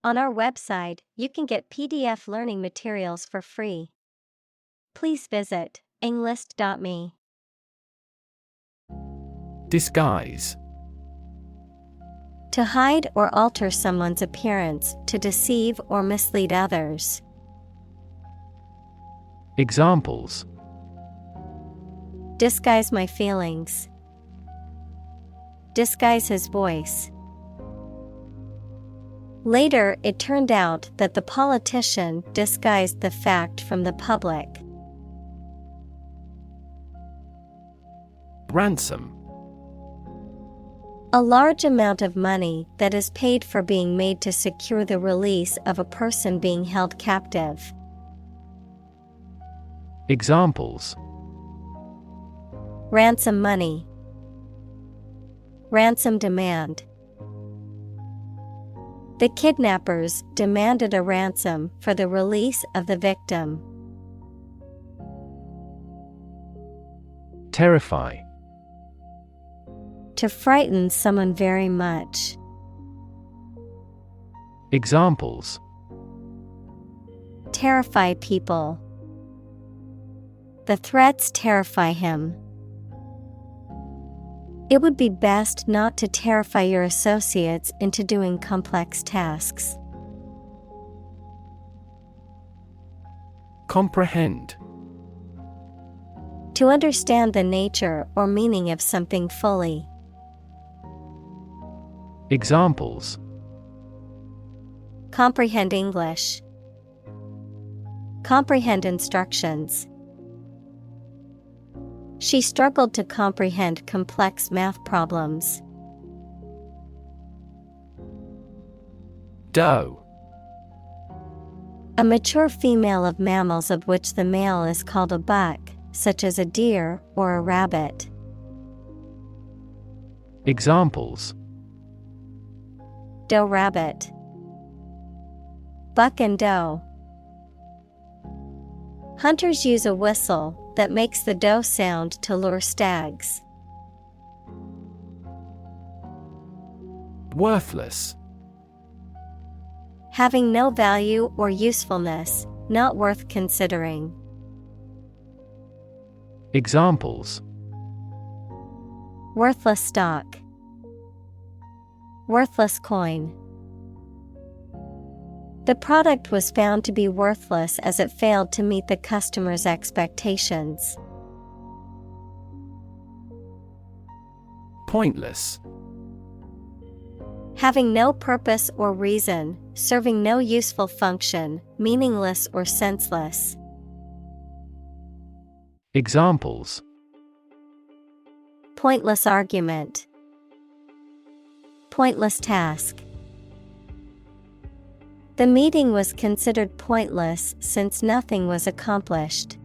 On our website, you can get PDF learning materials for free. Please visit englist.me. Disguise. To hide or alter someone's appearance to deceive or mislead others. Examples: Disguise my feelings. Disguise his voice. Later, it turned out that the politician disguised the fact from the public. Ransom. A large amount of money that is paid for being made to secure the release of a person being held captive. Examples: Ransom money. Ransom demand. The kidnappers demanded a ransom for the release of the victim. Terrify. To frighten someone very much. Examples: Terrify people. The threats terrify him. It would be best not to terrify your associates into doing complex tasks. Comprehend. To understand the nature or meaning of something fully. Examples: Comprehend English. Comprehend instructions. She struggled to comprehend complex math problems. Doe. A mature female of mammals of which the male is called a buck, such as a deer or a rabbit. Examples: Doe rabbit. Buck and doe. Hunters use a whistle that makes the doe sound to lure stags. Worthless. Having no value or usefulness, not worth considering. Examples: Worthless stock. Worthless coin. The product was found to be worthless as it failed to meet the customer's expectations. Pointless. Having no purpose or reason, serving no useful function, meaningless or senseless. Examples: Pointless argument. Pointless task. The meeting was considered pointless since nothing was accomplished.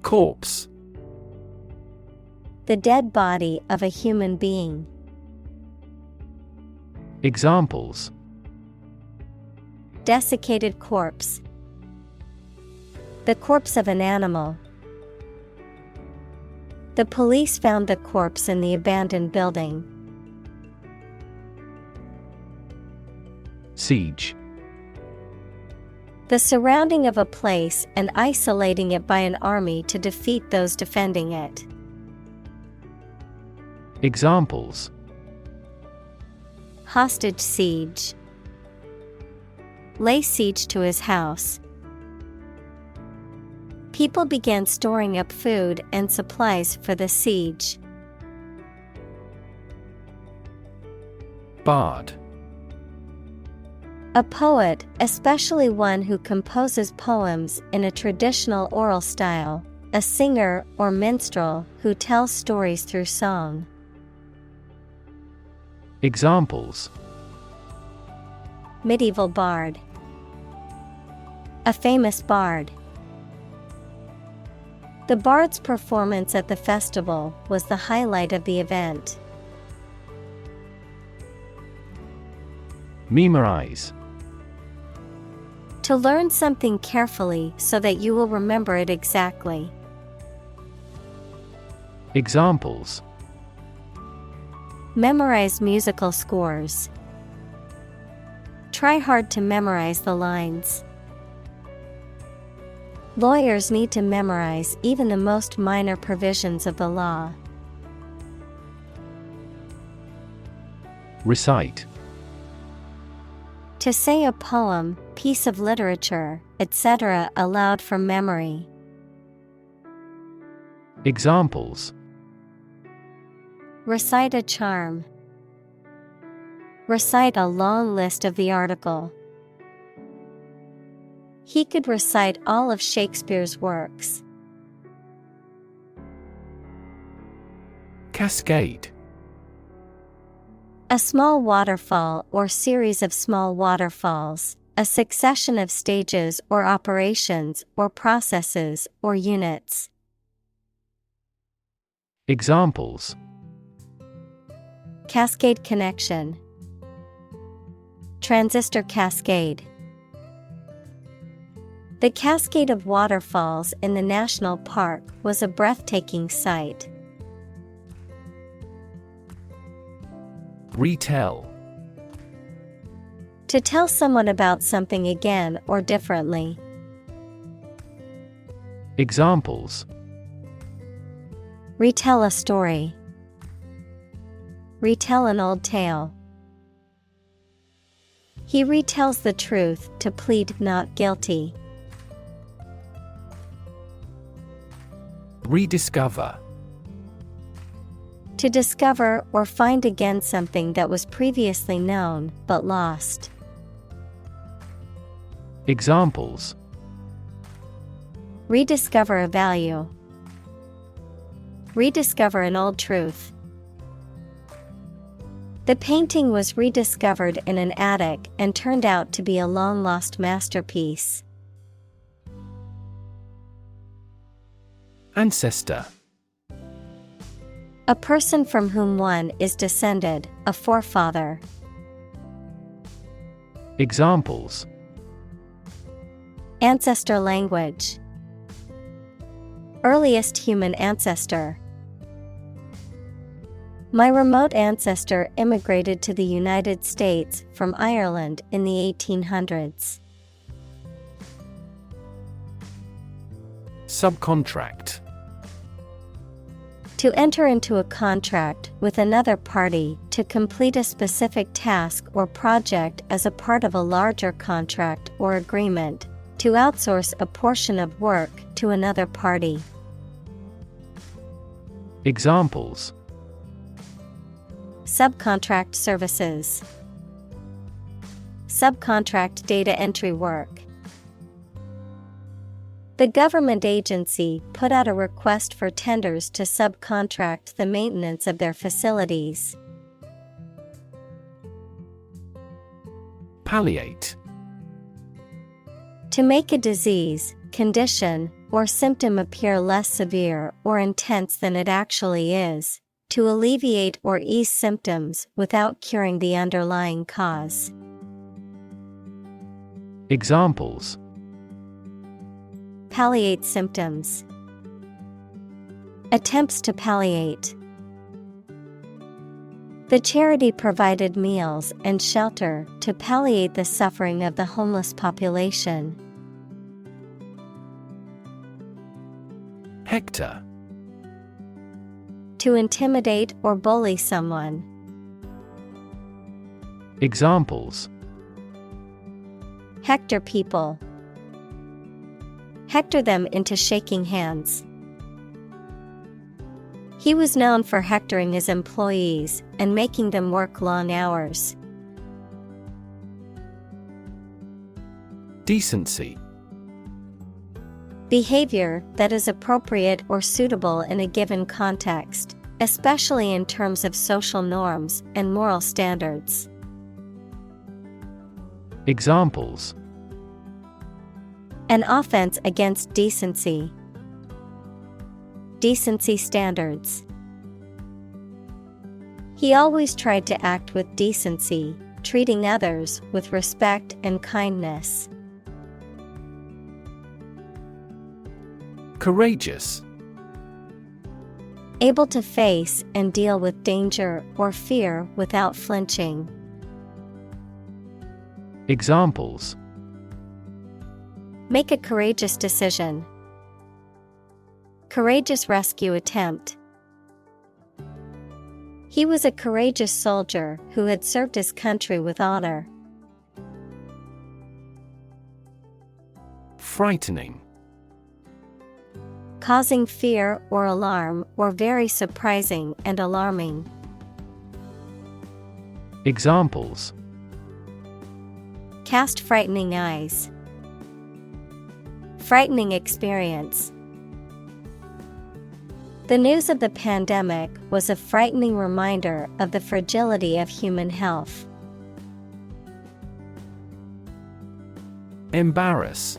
Corpse. The dead body of a human being. Examples: Desiccated corpse. The corpse of an animal. The police found the corpse in the abandoned building. Siege. The surrounding of a place and isolating it by an army to defeat those defending it. Examples: Hostage siege. Lay siege to his house. People began storing up food and supplies for the siege. Bard. A poet, especially one who composes poems in a traditional oral style, a singer or minstrel who tells stories through song. Examples: Medieval bard. A famous bard. The bard's performance at the festival was the highlight of the event. Memorize. To learn something carefully so that you will remember it exactly. Examples: Memorize musical scores. Try hard to memorize the lines. Lawyers need to memorize even the most minor provisions of the law. Recite. To say a poem, piece of literature, etc. aloud from memory. Examples. Recite a charm. Recite a long list of the article. He could recite all of Shakespeare's works. Cascade. A small waterfall or series of small waterfalls, a succession of stages or operations or processes or units. Examples. Cascade connection. Transistor cascade. The cascade of waterfalls in the national park was a breathtaking sight. Retell. To tell someone about something again or differently. Examples. Retell a story. Retell an old tale. He retells the truth to plead not guilty. Rediscover. To discover or find again something that was previously known but lost. Examples. Rediscover a value. Rediscover an old truth. The painting was rediscovered in an attic and turned out to be a long-lost masterpiece. Ancestor. A person from whom one is descended, a forefather. Examples. Ancestor language. Earliest human ancestor. My remote ancestor immigrated to the United States from Ireland in the 1800s. Subcontract. To enter into a contract with another party to complete a specific task or project as a part of a larger contract or agreement, to outsource a portion of work to another party. Examples. Subcontract services. Subcontract data entry work. The government agency put out a request for tenders to subcontract the maintenance of their facilities. Palliate. To make a disease, condition, or symptom appear less severe or intense than it actually is. To alleviate or ease symptoms without curing the underlying cause. Examples. Palliate symptoms. Attempts to palliate. The charity provided meals and shelter to palliate the suffering of the homeless population. Hector. To intimidate or bully someone. Examples. Hector people. Hector them into shaking hands. He was known for hectoring his employees and making them work long hours. Decency. Behavior that is appropriate or suitable in a given context, especially in terms of social norms and moral standards. Examples. An offense against decency. Decency standards. He always tried to act with decency, treating others with respect and kindness. Courageous. Able to face and deal with danger or fear without flinching. Examples: Make a courageous decision. Courageous rescue attempt. He was a courageous soldier who had served his country with honor. Frightening. Causing fear or alarm, or very surprising and alarming. Examples: Cast frightening eyes. Frightening experience. The news of the pandemic was a frightening reminder of the fragility of human health. Embarrass.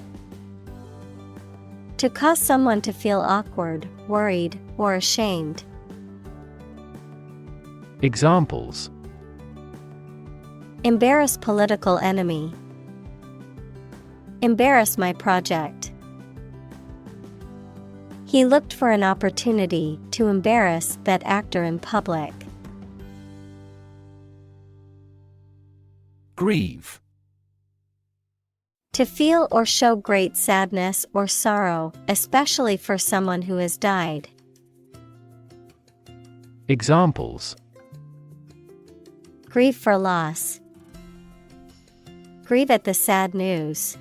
To cause someone to feel awkward, worried, or ashamed. Examples: Embarrass political enemy. Embarrass my project. He looked for an opportunity to embarrass that actor in public. Grieve. To feel or show great sadness or sorrow, especially for someone who has died. Examples: Grieve for loss. Grieve at the sad news.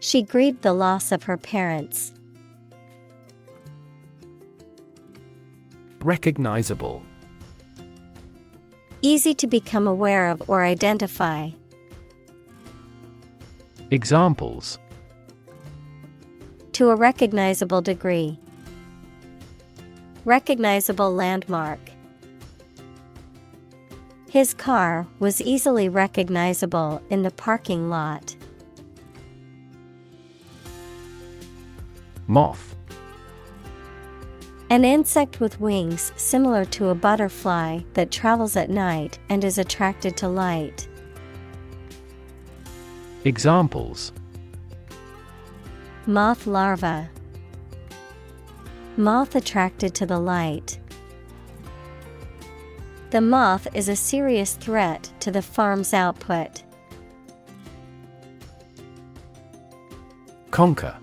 She grieved the loss of her parents. Recognizable. Easy to become aware of or identify. Examples: To a recognizable degree. Recognizable landmark. His car was easily recognizable in the parking lot. Moth. An insect with wings similar to a butterfly that travels at night and is attracted to light. Examples: Moth larva. Moth attracted to the light. The moth is a serious threat to the farm's output. Conquer.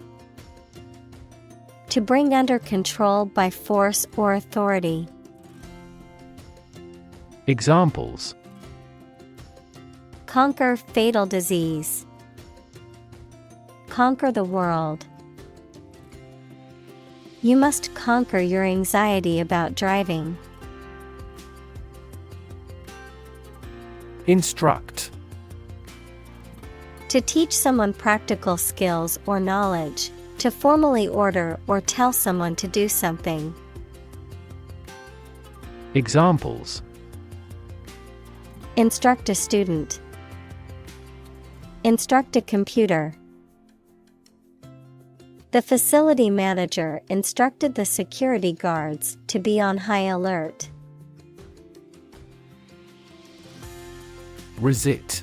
To bring under control by force or authority. Examples: Conquer fatal disease. Conquer the world. You must conquer your anxiety about driving. Instruct. To teach someone practical skills or knowledge. To formally order or tell someone to do something. Examples: Instruct a student. Instruct a computer. The facility manager instructed the security guards to be on high alert. Resit.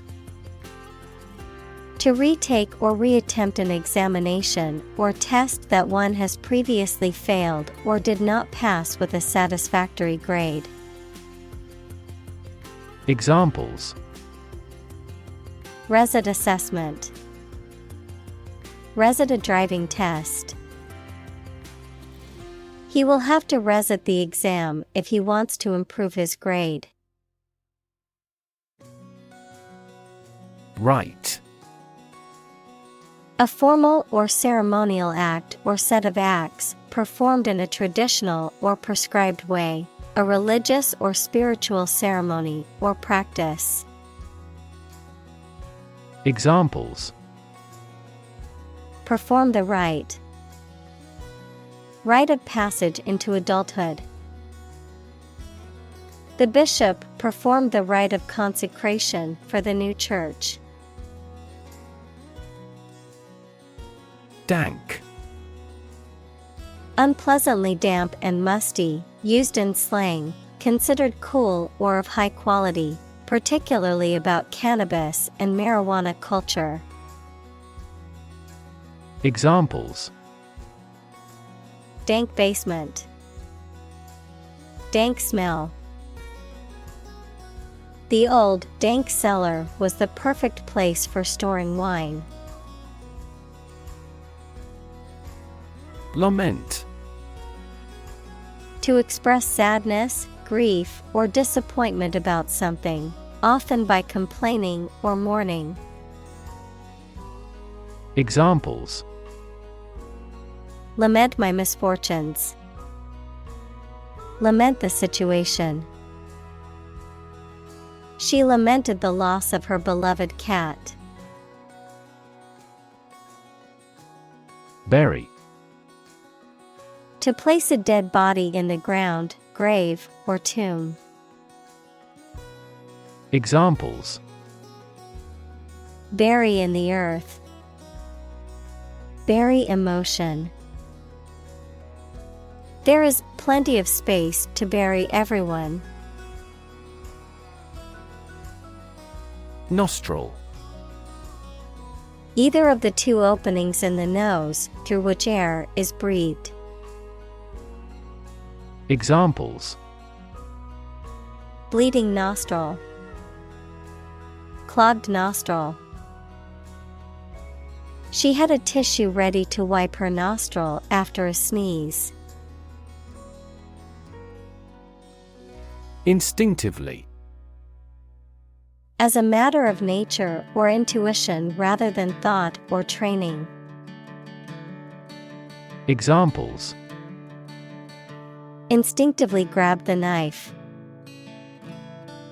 To retake or reattempt an examination or test that one has previously failed or did not pass with a satisfactory grade. Examples: Resit assessment. Resit a driving test. He will have to resit the exam if he wants to improve his grade. Rite. A formal or ceremonial act or set of acts performed in a traditional or prescribed way, a religious or spiritual ceremony or The bishop performed the rite of consecration for the new church. Dank. Unpleasantly damp and musty, used in slang, considered cool or of high quality, particularly about cannabis and marijuana culture. Dank basement. Dank smell. The old, dank cellar was the perfect place for storing wine. Lament. To express sadness, grief, or disappointment about something, often by complaining or mourning. Examples: Lament my misfortunes. Lament the situation. She lamented the loss of her beloved cat. Bury. To place a dead body in the ground, grave, or tomb. Examples: Bury in the earth. Bury emotion. There is plenty of space to bury everyone. Nostril. Either of the two openings in the nose through which air is breathed. Examples: Bleeding nostril. Clogged nostril. She had a tissue ready to wipe her nostril after a sneeze. Instinctively. As a matter of nature or intuition rather than thought or training. Examples: Instinctively grab the knife.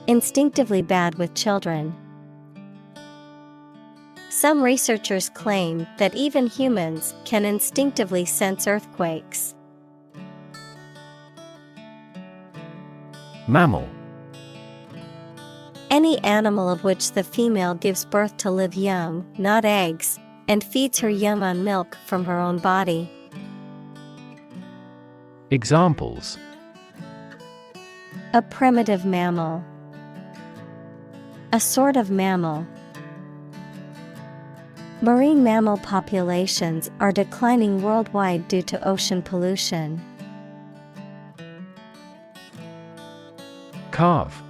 Instinctively bad with children. Some researchers claim that even humans can instinctively sense earthquakes. Mammal. Any animal of which the female gives birth to live young, not eggs, and feeds her young on milk from her own body. Examples: A primitive mammal. A sort of mammal. Marine mammal populations are declining worldwide due to ocean pollution. Carve.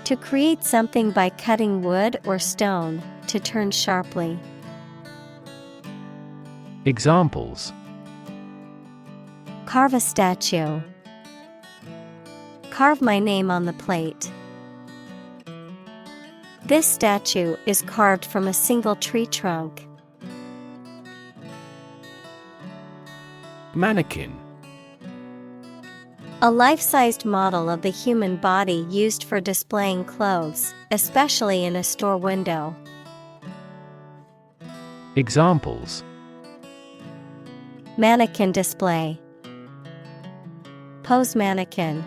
To create something by cutting wood or stone, to turn sharply. Examples: Carve a statue. Carve my name on the plate. This statue is carved from a single tree trunk. Mannequin. A life-sized model of the human body used for displaying clothes, especially in a store window. Examples: Mannequin display. Pose mannequin.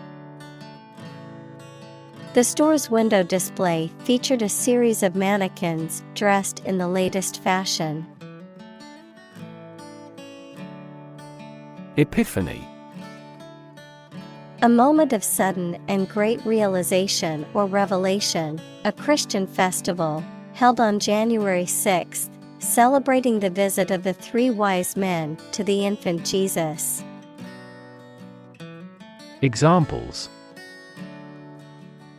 The store's window display featured a series of mannequins dressed in the latest fashion. Epiphany. A moment of sudden and great realization or revelation, a Christian festival, held on January 6th, celebrating the visit of the three wise men to the infant Jesus. Examples: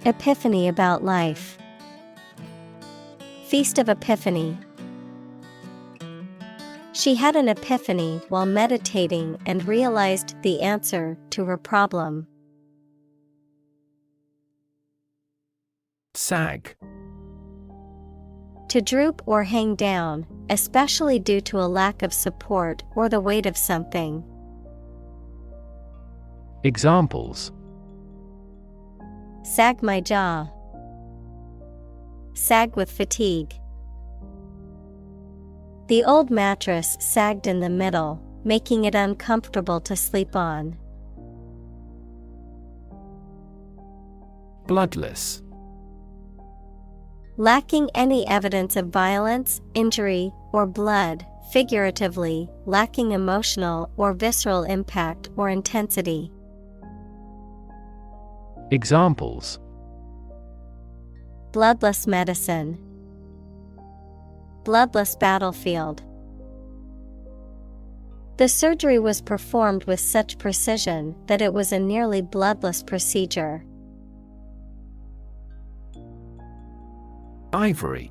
Epiphany about life. Feast of Epiphany. She had an epiphany while meditating and realized the answer to her problem. Sag. To droop or hang down, especially due to a lack of support or the weight of something. Examples: Sag my jaw. Sag with fatigue. The old mattress sagged in the middle, making it uncomfortable to sleep on. Bloodless. Lacking any evidence of violence, injury, or blood, figuratively, lacking emotional or visceral impact or intensity. Examples: Bloodless medicine. Bloodless battlefield. The surgery was performed with such precision that it was a nearly bloodless procedure. Ivory.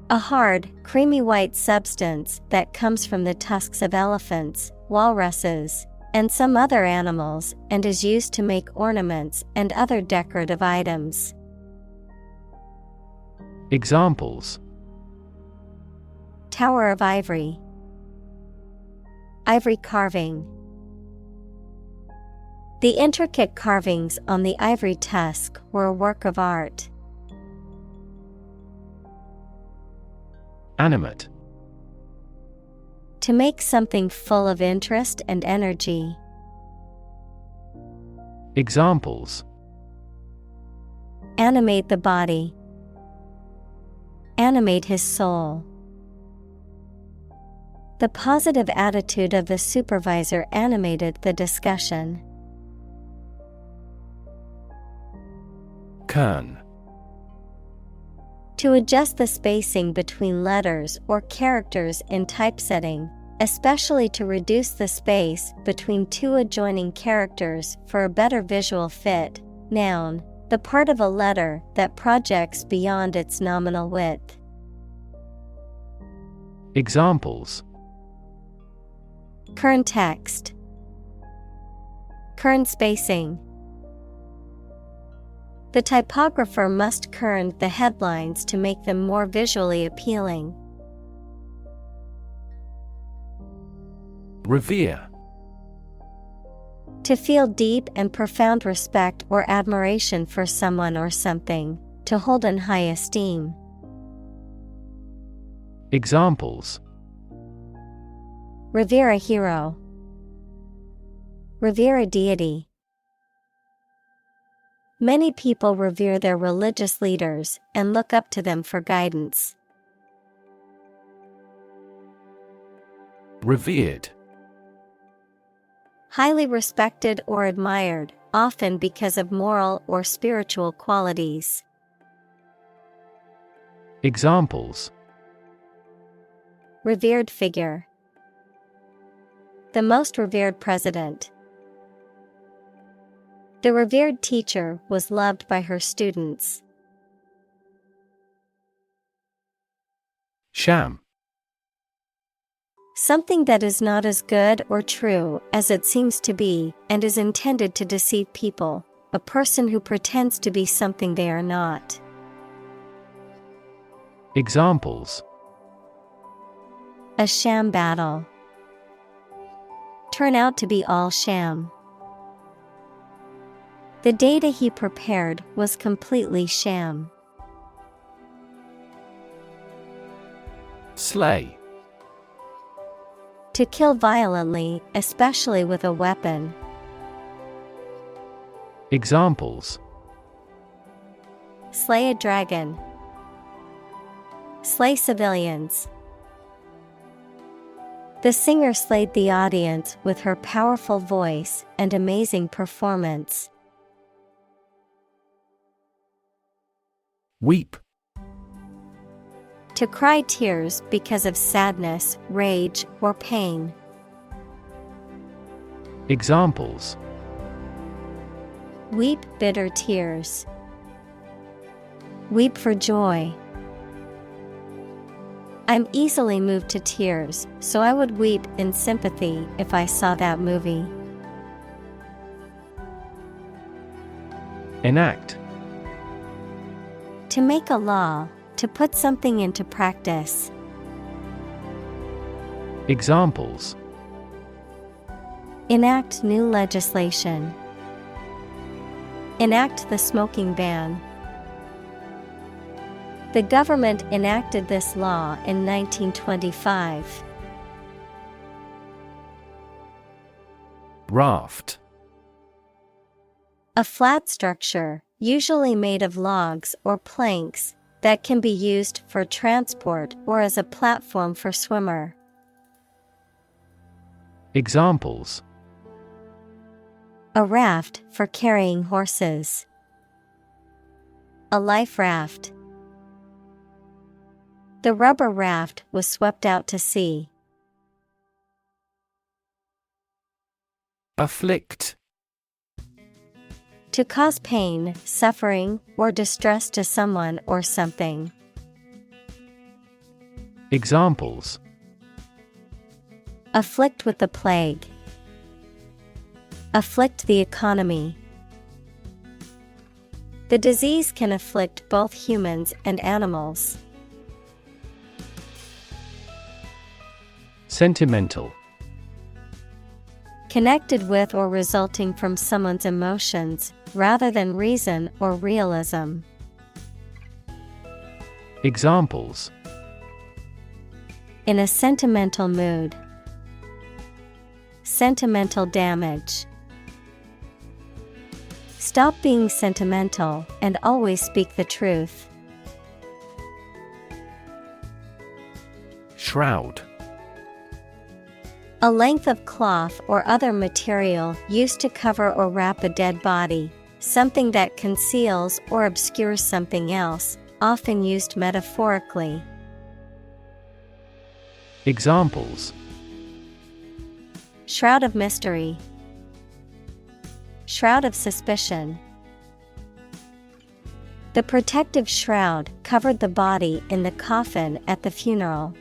A hard, creamy white substance that comes from the tusks of elephants, walruses, and some other animals and is used to make ornaments and other decorative items. Examples: Tower of ivory. Ivory carving. The intricate carvings on the ivory tusk were a work of art. Animate. To make something full of interest and energy. Examples: Animate the body. Animate his soul. The positive attitude of the supervisor animated the discussion. Kern. To adjust the spacing between letters or characters in typesetting, especially to reduce the space between two adjoining characters for a better visual fit. Noun, the part of a letter that projects beyond its nominal width. Examples: Kern text. Kern spacing. The typographer must kern the headlines to make them more visually appealing. Revere. To feel deep and profound respect or admiration for someone or something, to hold in high esteem. Examples: Revere a hero. Revere a deity. Many people revere their religious leaders and look up to them for guidance. Revered. Highly respected or admired, often because of moral or spiritual qualities. Examples: Revered figure. The most revered president. The revered teacher was loved by her students. Sham. Something that is not as good or true as it seems to be and is intended to deceive people, a person who pretends to be something they are not. Examples: A sham battle. Turn out to be all sham. The data he prepared was completely sham. Slay. To kill violently, especially with a weapon. Examples: Slay a dragon. Slay civilians. The singer slayed the audience with her powerful voice and amazing performance. Weep. To cry tears because of sadness, rage, or pain. Examples: Weep bitter tears. Weep for joy. I'm easily moved to tears, so I would weep in sympathy if I saw that movie. Enact. To make a law, to put something into practice. Examples: Enact new legislation. Enact the smoking ban. The government enacted this law in 1925. Raft. A flat structure, usually made of logs or planks, that can be used for transport or as a platform for swimmer. Examples: A raft for carrying horses. A life raft. The rubber raft was swept out to sea. Afflict. To cause pain, suffering, or distress to someone or something. Examples: Afflict with the plague. Afflict the economy. The disease can afflict both humans and animals. Sentimental. Connected with or resulting from someone's emotions, rather than reason or realism. Examples: In a sentimental mood. Sentimental damage. Stop being sentimental and always speak the truth. Shroud. A length of cloth or other material used to cover or wrap a dead body, something that conceals or obscures something else, often used metaphorically. Examples: Shroud of mystery. Shroud of suspicion. The protective shroud covered the body in the coffin at the funeral.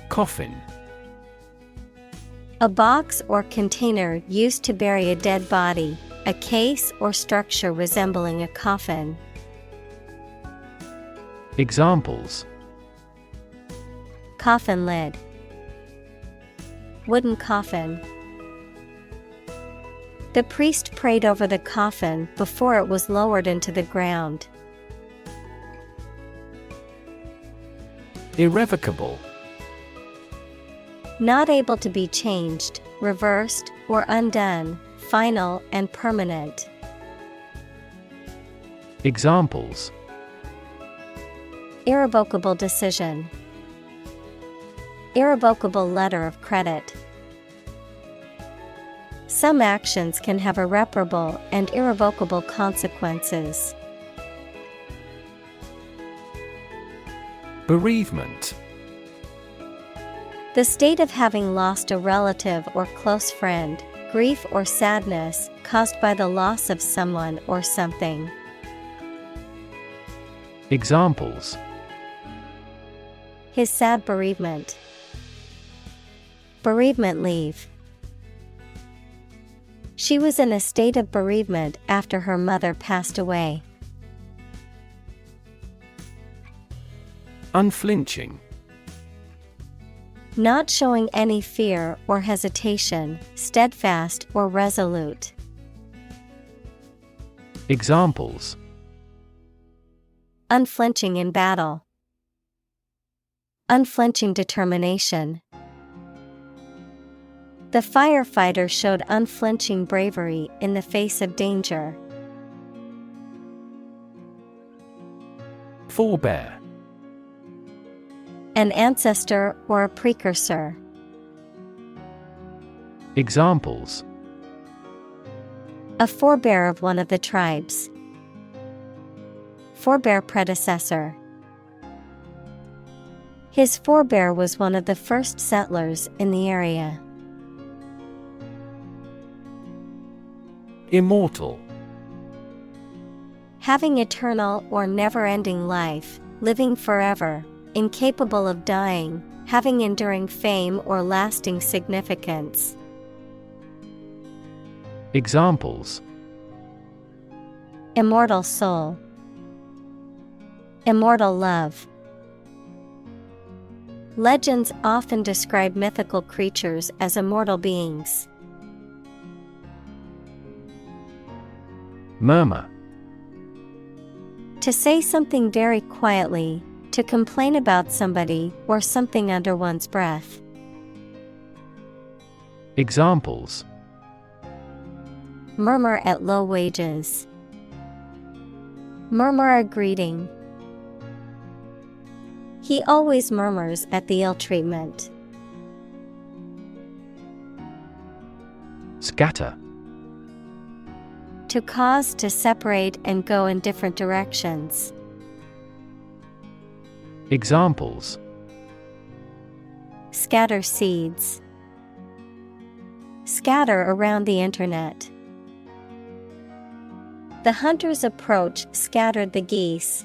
Coffin. A box or container used to bury a dead body, a case or structure resembling a coffin. Examples: Coffin lid. Wooden coffin. The priest prayed over the coffin before it was lowered into the ground. Irrevocable. Not able to be changed, reversed, or undone, final and permanent. Examples: Irrevocable decision. Irrevocable letter of credit. Some actions can have irreparable and irrevocable consequences. Bereavement. The state of having lost a relative or close friend, grief or sadness caused by the loss of someone or something. Examples: His sad bereavement. Bereavement leave. She was in a state of bereavement after her mother passed away. Unflinching. Not showing any fear or hesitation, steadfast or resolute. Examples: Unflinching in battle. Unflinching determination. The firefighter showed unflinching bravery in the face of danger. Forebear. An ancestor or a precursor. Examples: A forebear of one of the tribes. Forebear predecessor. His forebear was one of the first settlers in the area. Immortal. Having eternal or never-ending life, living forever, incapable of dying, having enduring fame or lasting significance. Examples: Immortal soul. Immortal love. Legends often describe mythical creatures as immortal beings. Murmur. To say something very quietly, to complain about somebody or something under one's breath. Examples: Murmur at low wages. Murmur a greeting. He always murmurs at the ill treatment. Scatter. To cause to separate and go in different directions. Examples: Scatter seeds. Scatter around the internet. The hunter's approach scattered the geese.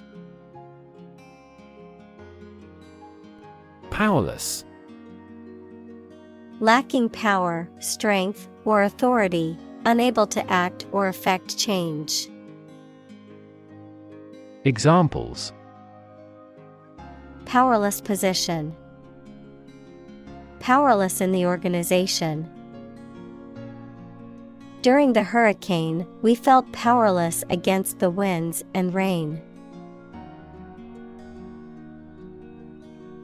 Powerless. Lacking power, strength, or authority, unable to act or effect change. Examples: Powerless position. Powerless in the organization. During the hurricane, we felt powerless against the winds and rain.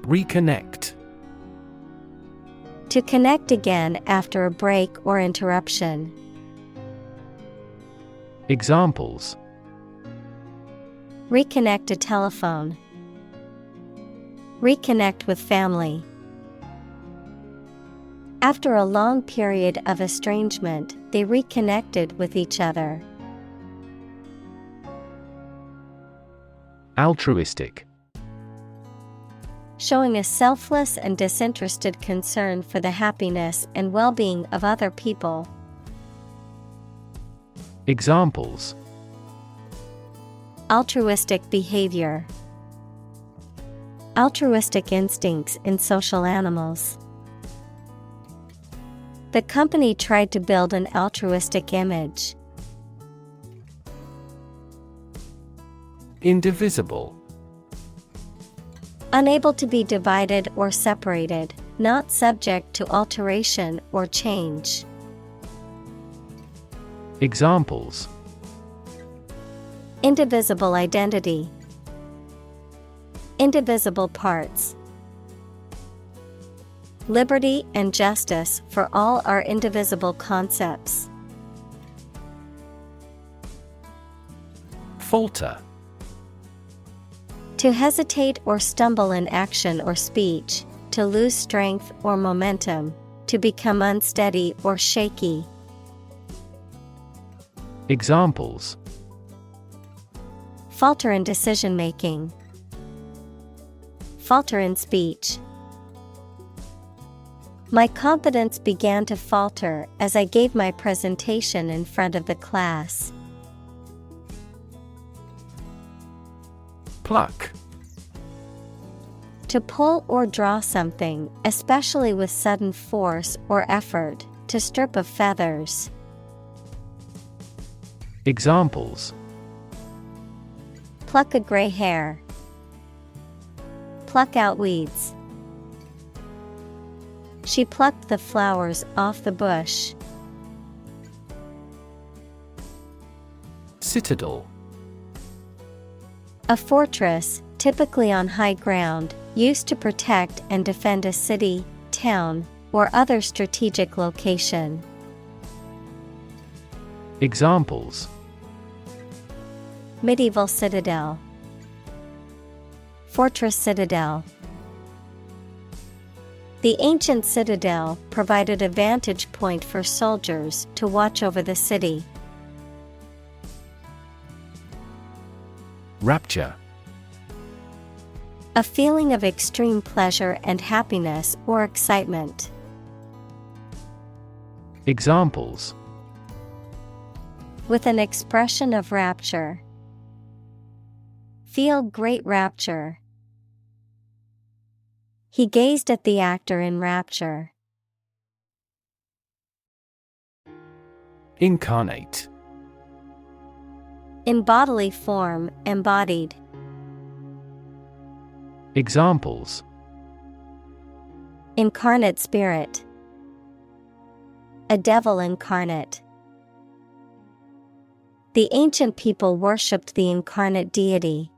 Reconnect. To connect again after a break or interruption. Examples: Reconnect a telephone. Reconnect with family. After a long period of estrangement, they reconnected with each other. Altruistic. Showing a selfless and disinterested concern for the happiness and well-being of other people. Examples: Altruistic behavior. Altruistic instincts in social animals. The company tried to build an altruistic image. Indivisible. Unable to be divided or separated, not subject to alteration or change. Examples: Indivisible identity. Indivisible parts. Liberty and justice for all are indivisible concepts. Falter. To hesitate or stumble in action or speech, to lose strength or momentum, to become unsteady or shaky. Examples: Falter in decision making. Falter in speech. My confidence began to falter as I gave my presentation in front of the class. Pluck. To pull or draw something, especially with sudden force or effort, to strip of feathers. Examples: Pluck a gray hair. Pluck out weeds. She plucked the flowers off the bush. Citadel. A fortress, typically on high ground, used to protect and defend a city, town, or other strategic location. Examples: Medieval citadel. Fortress citadel. The ancient citadel provided a vantage point for soldiers to watch over the city. Rapture. A feeling of extreme pleasure and happiness or excitement. Examples: With an expression of rapture. Feel great rapture. He gazed at the actor in rapture. Incarnate. In bodily form, embodied. Examples: Incarnate spirit. A devil incarnate. The ancient people worshipped the incarnate deity.